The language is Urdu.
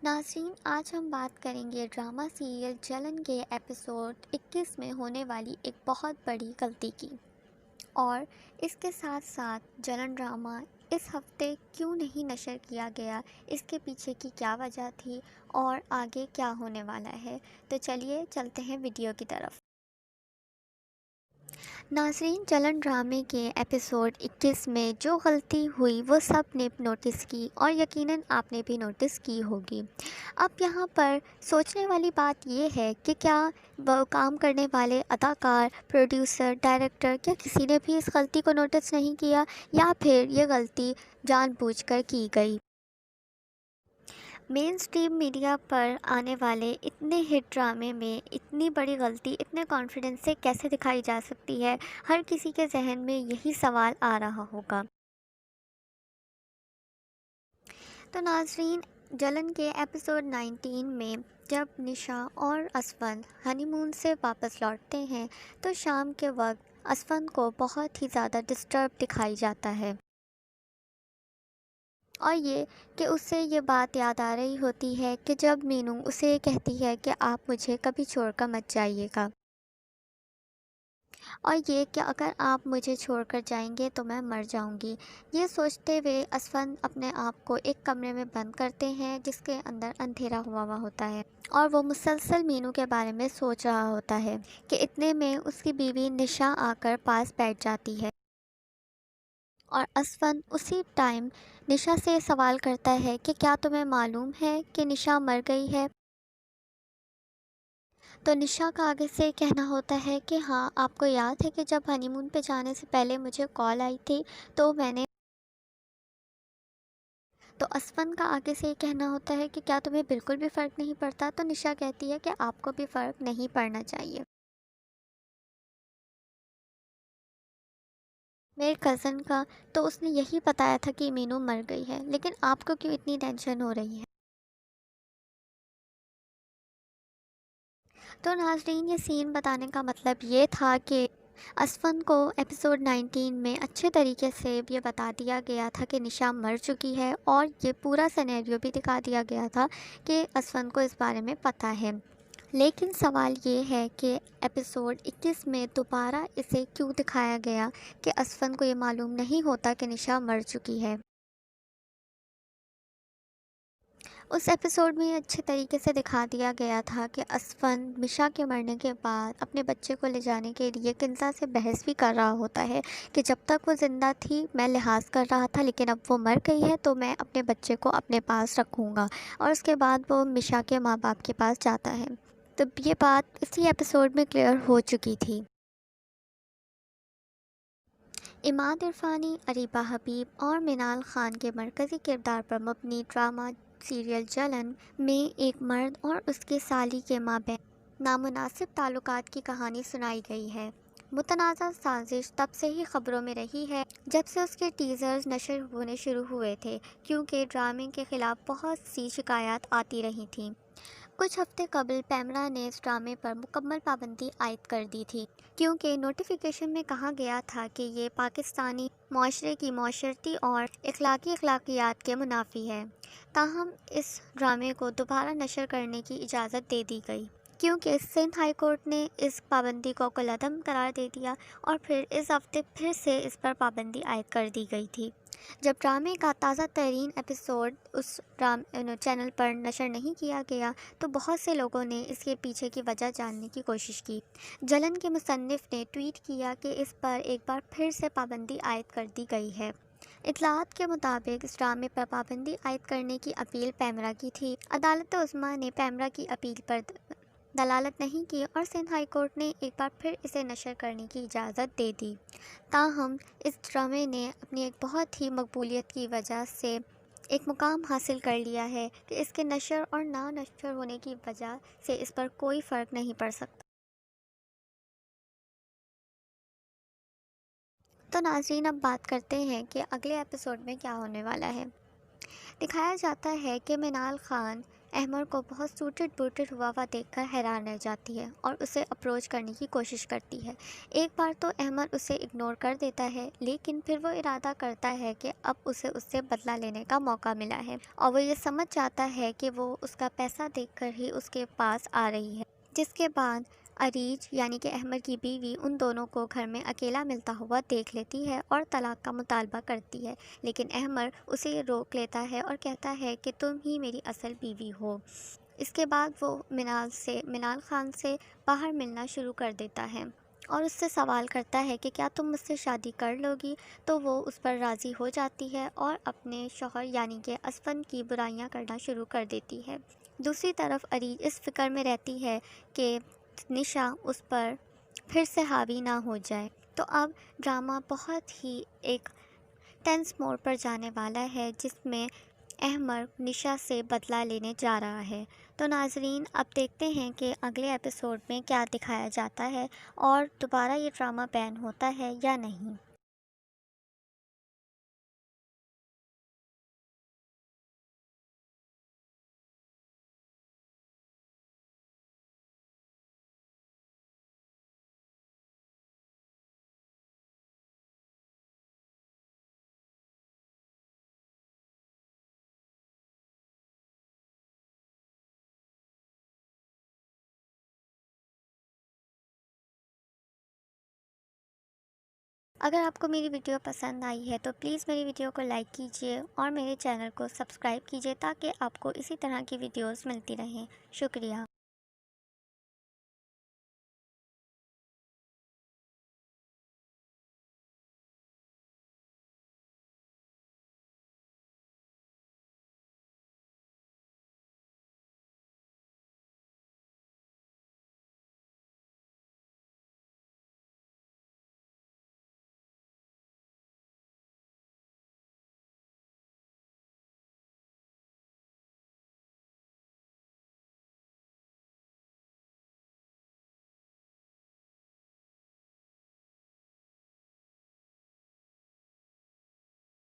ناظرین، آج ہم بات کریں گے ڈرامہ سیریل جلن کے ایپیسوڈ 21 میں ہونے والی ایک بہت بڑی غلطی کی، اور اس کے ساتھ ساتھ جلن ڈرامہ اس ہفتے کیوں نہیں نشر کیا گیا، اس کے پیچھے کی کیا وجہ تھی اور آگے کیا ہونے والا ہے۔ تو چلیے چلتے ہیں ویڈیو کی طرف۔ ناظرین، جلن ڈرامے کے ایپیسوڈ 21 میں جو غلطی ہوئی وہ سب نے نوٹس کی، اور یقیناً آپ نے بھی نوٹس کی ہوگی۔ اب یہاں پر سوچنے والی بات یہ ہے کہ کیا وہ کام کرنے والے اداکار، پروڈیوسر، ڈائریکٹر، کیا کسی نے بھی اس غلطی کو نوٹس نہیں کیا، یا پھر یہ غلطی جان بوجھ کر کی گئی۔ مین سٹریم میڈیا پر آنے والے اتنے ہٹ ڈرامے میں اتنی بڑی غلطی اتنے کانفیڈنس سے کیسے دکھائی جا سکتی ہے؟ ہر کسی کے ذہن میں یہی سوال آ رہا ہوگا۔ تو ناظرین، جلن کے ایپیسوڈ 19 میں جب نشا اور اسفند ہنی مون سے واپس لوٹتے ہیں تو شام کے وقت اسفند کو بہت ہی زیادہ ڈسٹرب دکھائی جاتا ہے، اور یہ کہ اس سے یہ بات یاد آ رہی ہوتی ہے کہ جب مینو اسے کہتی ہے کہ آپ مجھے کبھی چھوڑ کر مت جائیے گا، اور یہ کہ اگر آپ مجھے چھوڑ کر جائیں گے تو میں مر جاؤں گی۔ یہ سوچتے ہوئے اسفند اپنے آپ کو ایک کمرے میں بند کرتے ہیں جس کے اندر اندھیرا ہوا ہوتا ہے، اور وہ مسلسل مینو کے بارے میں سوچ رہا ہوتا ہے کہ اتنے میں اس کی بیوی نشا آ کر پاس بیٹھ جاتی ہے، اور اسفند اسی ٹائم نشا سے سوال کرتا ہے کہ کیا تمہیں معلوم ہے کہ نشا مر گئی ہے؟ تو نشا کا آگے سے کہنا ہوتا ہے کہ ہاں، آپ کو یاد ہے کہ جب ہنی مون پہ جانے سے پہلے مجھے کال آئی تھی تو میں نے تو اسفند کا آگے سے یہ کہنا ہوتا ہے کہ کیا تمہیں بالکل بھی فرق نہیں پڑتا؟ تو نشا کہتی ہے کہ آپ کو بھی فرق نہیں پڑنا چاہیے۔ میرے کزن کا تو اس نے یہی بتایا تھا کہ مینو مر گئی ہے، لیکن آپ کو کیوں اتنی ٹینشن ہو رہی ہے؟ تو ناظرین، یہ سین بتانے کا مطلب یہ تھا کہ اسفند کو ایپیسوڈ 19 میں اچھے طریقے سے یہ بتا دیا گیا تھا کہ نشا مر چکی ہے، اور یہ پورا سینیریو بھی دکھا دیا گیا تھا کہ اسفند کو اس بارے میں پتہ ہے۔ لیکن سوال یہ ہے کہ ایپیسوڈ 21 میں دوبارہ اسے کیوں دکھایا گیا کہ اسفند کو یہ معلوم نہیں ہوتا کہ نشا مر چکی ہے۔ اس ایپیسوڈ میں اچھے طریقے سے دکھا دیا گیا تھا کہ اسفند مشا کے مرنے کے بعد اپنے بچے کو لے جانے کے لیے کنزا سے بحث بھی کر رہا ہوتا ہے کہ جب تک وہ زندہ تھی میں لحاظ کر رہا تھا، لیکن اب وہ مر گئی ہے تو میں اپنے بچے کو اپنے پاس رکھوں گا، اور اس کے بعد وہ مشا کے ماں باپ کے پاس جاتا ہے۔ تو یہ بات اسی ایپیسوڈ میں کلیئر ہو چکی تھی۔ عماد عرفانی، اریبہ حبیب اور منال خان کے مرکزی کردار پر مبنی ڈرامہ سیریل جلن میں ایک مرد اور اس کے سالی کے مابین نامناسب تعلقات کی کہانی سنائی گئی ہے۔ متنازع سازش تب سے ہی خبروں میں رہی ہے جب سے اس کے ٹیزرز نشر ہونے شروع ہوئے تھے، کیونکہ ڈرامے کے خلاف بہت سی شکایات آتی رہی تھیں۔ کچھ ہفتے قبل پیمرا نے اس ڈرامے پر مکمل پابندی عائد کر دی تھی، کیونکہ نوٹیفیکیشن میں کہا گیا تھا کہ یہ پاکستانی معاشرے کی معاشرتی اور اخلاقی اخلاقیات کے منافی ہے۔ تاہم اس ڈرامے کو دوبارہ نشر کرنے کی اجازت دے دی گئی، کیونکہ سندھ ہائی کورٹ نے اس پابندی کو کالعدم قرار دے دیا، اور پھر اس ہفتے پھر سے اس پر پابندی عائد کر دی گئی تھی۔ جب ڈرامے کا تازہ ترین ایپیسوڈ اس چینل پر نشر نہیں کیا گیا تو بہت سے لوگوں نے اس کے پیچھے کی وجہ جاننے کی کوشش کی۔ جلن کے مصنف نے ٹویٹ کیا کہ اس پر ایک بار پھر سے پابندی عائد کر دی گئی ہے۔ اطلاعات کے مطابق اس ڈرامے پر پابندی عائد کرنے کی اپیل پیمرا کی تھی۔ عدالت عظمیٰ نے پیمرا کی اپیل پر دلالت نہیں کی، اور سندھ ہائی کورٹ نے ایک بار پھر اسے نشر کرنے کی اجازت دے دی۔ تاہم اس ڈرامے نے اپنی ایک بہت ہی مقبولیت کی وجہ سے ایک مقام حاصل کر لیا ہے کہ اس کے نشر اور نہ نشر ہونے کی وجہ سے اس پر کوئی فرق نہیں پڑ سکتا۔ تو ناظرین، اب بات کرتے ہیں کہ اگلے ایپیسوڈ میں کیا ہونے والا ہے۔ دکھایا جاتا ہے کہ منال خان احمر کو بہت سوٹڈ بوٹڈ ہوا ہوا دیکھ کر حیران رہ جاتی ہے اور اسے اپروچ کرنے کی کوشش کرتی ہے۔ ایک بار تو احمر اسے اگنور کر دیتا ہے، لیکن پھر وہ ارادہ کرتا ہے کہ اب اسے اس سے بدلہ لینے کا موقع ملا ہے اور وہ یہ سمجھ جاتا ہے کہ وہ اس کا پیسہ دیکھ کر ہی اس کے پاس آ رہی ہے۔ جس کے بعد عریج یعنی کہ احمر کی بیوی ان دونوں کو گھر میں اکیلا ملتا ہوا دیکھ لیتی ہے اور طلاق کا مطالبہ کرتی ہے، لیکن احمر اسے روک لیتا ہے اور کہتا ہے کہ تم ہی میری اصل بیوی ہو۔ اس کے بعد وہ منال خان سے باہر ملنا شروع کر دیتا ہے اور اس سے سوال کرتا ہے کہ کیا تم مجھ سے شادی کر لو گی، تو وہ اس پر راضی ہو جاتی ہے اور اپنے شوہر یعنی کہ اسفن کی برائیاں کرنا شروع کر دیتی ہے۔ دوسری طرف عریج اس فکر میں رہتی ہے کہ نشا اس پر پھر سے حاوی نہ ہو جائے۔ تو اب ڈرامہ بہت ہی ایک ٹینس موڑ پر جانے والا ہے، جس میں احمر نشا سے بدلہ لینے جا رہا ہے۔ تو ناظرین، اب دیکھتے ہیں کہ اگلے ایپیسوڈ میں کیا دکھایا جاتا ہے اور دوبارہ یہ ڈرامہ بین ہوتا ہے یا نہیں۔ اگر آپ کو میری ویڈیو پسند آئی ہے تو پلیز میری ویڈیو کو لائک کیجیے اور میرے چینل کو سبسکرائب کیجیے تاکہ آپ کو اسی طرح کی ویڈیوز ملتی رہیں۔ شکریہ۔